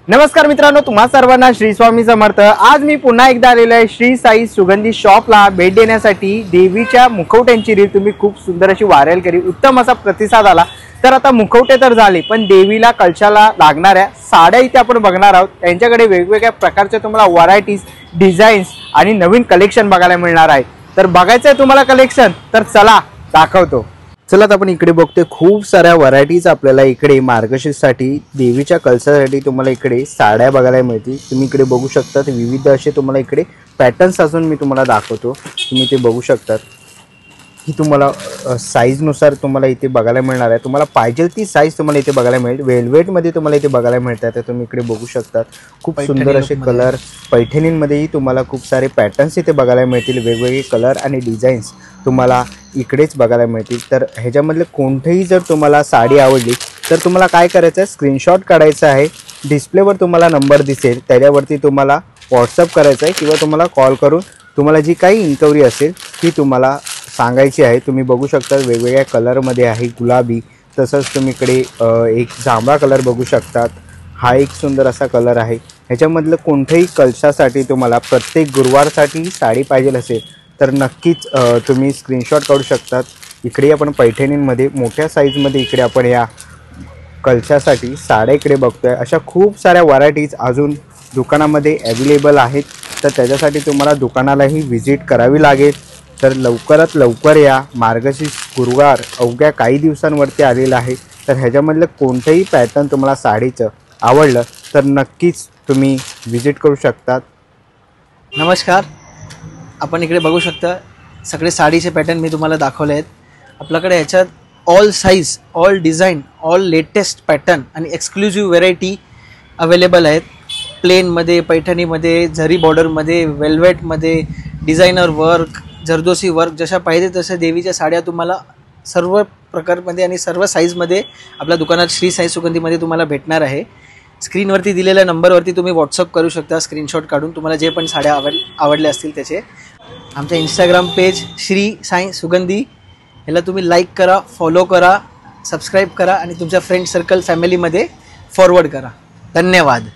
नमस्कार मित्रांनो, तुम्हा सर्वांना श्री स्वामी समर्थ। आज मी पुन्हा एकदा आलेलो आहे श्री साई सुगंधी शॉपला भेट देण्यासाठी। देवीच्या मुखवट्यांची रील तुम्ही खूप सुंदर अशी व्हायरल केली, उत्तम असा प्रतिसाद आला। तर आता मुखवटे तर झाले, पण देवीला कलशाला लागणाऱ्या साड्या इथे आपण बघणार आहोत। त्यांच्याकडे वेगवेगळ्या प्रकारच्या तुम्हाला व्हरायटीज, डिझाईन्स आणि नवीन कलेक्शन बघायला मिळणार आहे। तर बघायचं आहे तुम्हाला कलेक्शन, तर चला दाखवतो। चला तर आपण इकडे बघतोय खूप साऱ्या व्हरायटीज आपल्याला इकडे मार्गशीर्षसाठी देवीच्या कलशासाठी तुम्हाला इकडे साड्या बघायला मिळतील। तुम्ही इकडे बघू शकता विविध असे तुम्हाला इकडे पॅटर्न्स अजून मी तुम्हाला दाखवतो। तुम्ही ते बघू शकता की तुम्हाला साईज नुसार तुम्हाला इथे बघायला मिळणार आहे। तुम्हाला पाहिजे ती साईज तुम्हाला इथे बघायला मिळेल। वेलवेट मध्ये तुम्हाला इथे बघायला मिळतात। तर तुम्ही इकडे बघू शकता खूप सुंदर असे कलर, पैठणींमध्येही तुम्हाला खूप सारे पॅटर्न्स इथे बघायला मिळतील। वेगवेगळे कलर आणि डिझाईन्स तुम्हाला इकडेच बघायला मिळतील। तर ह्याच्यामधले कोणतेही जर तुम्हाला साडी आवडली तर तुम्हाला काय करायचं आहे, स्क्रीनशॉट काढायचा आहे। डिस्प्लेवर तुम्हाला नंबर दिसेल, त्याच्यावरती तुम्हाला व्हॉट्सअप करायचा आहे किंवा तुम्हाला कॉल करून तुम्हाला जी काही इन्क्वायरी असेल ती तुम्हाला सांगायची आहे। तुम्ही बघू शकता वेगवेगळ्या कलरमध्ये आहे, गुलाबी, तसंच तुम्ही इकडे एक जांभळा कलर बघू शकतात। हा एक सुंदर असा कलर आहे। ह्याच्यामधलं कोणत्याही कलशासाठी तुम्हाला प्रत्येक गुरुवारसाठी साडी पाहिजे असेल तर नक्कीच तुम्ही स्क्रीनशॉट काढू शकतात। इकडे आपण पैठणींमध्ये मोठ्या साईजमध्ये इकडे आपण या कलशासाठी साड्या इकडे बघतोय। अशा खूप साऱ्या व्हरायटीज अजून दुकानामध्ये अवेलेबल आहेत। तर त्याच्यासाठी तुम्हाला दुकानालाही व्हिजिट करावी लागेल। तर लवकरात लवकर या, मार्गशीर्ष गुरुवार अवघ्या काही दिवसांवरती आलेला आहे। तर ह्याच्यामधलं कोणतंही पॅटर्न तुम्हाला साडीचं आवडलं तर नक्कीच तुम्ही व्हिजिट करू शकतात। नमस्कार, आपण इकडे बघू शकता सगळे साडीचे पॅटर्न मी तुम्हाला दाखवले आहेत। आपल्याकडे ह्याच्यात all size, all design, all latest pattern आणि एक्सक्लुझिव्ह व्हेरायटी अवेलेबल आहेत। प्लेनमध्ये, पैठणीमध्ये, झरी बॉर्डरमध्ये, वेल्वेटमध्ये, डिझायनर वर्क, जरदोसी वर्क, जशा पाहिजे तशा देवीच्या साड्या तुम्हाला सर्व प्रकारमध्ये आणि सर्व साईजमध्ये आपल्या दुकानात श्री साई सुगंधीमध्ये तुम्हाला भेटणार आहे। स्क्रीनवरती दिलेल्या नंबरवरती तुम्ही व्हॉट्सअप करू शकता स्क्रीनशॉट काढून, तुम्हाला जे पण साड्या आवडल्या असतील त्याचे। आमच्या इंस्टाग्राम पेज श्री साई सुगंधी ह्याला तुम्ही लाईक करा, फॉलो करा, सबस्क्राईब करा आणि तुमच्या फ्रेंड सर्कल, फॅमिलीमध्ये फॉरवर्ड करा। धन्यवाद।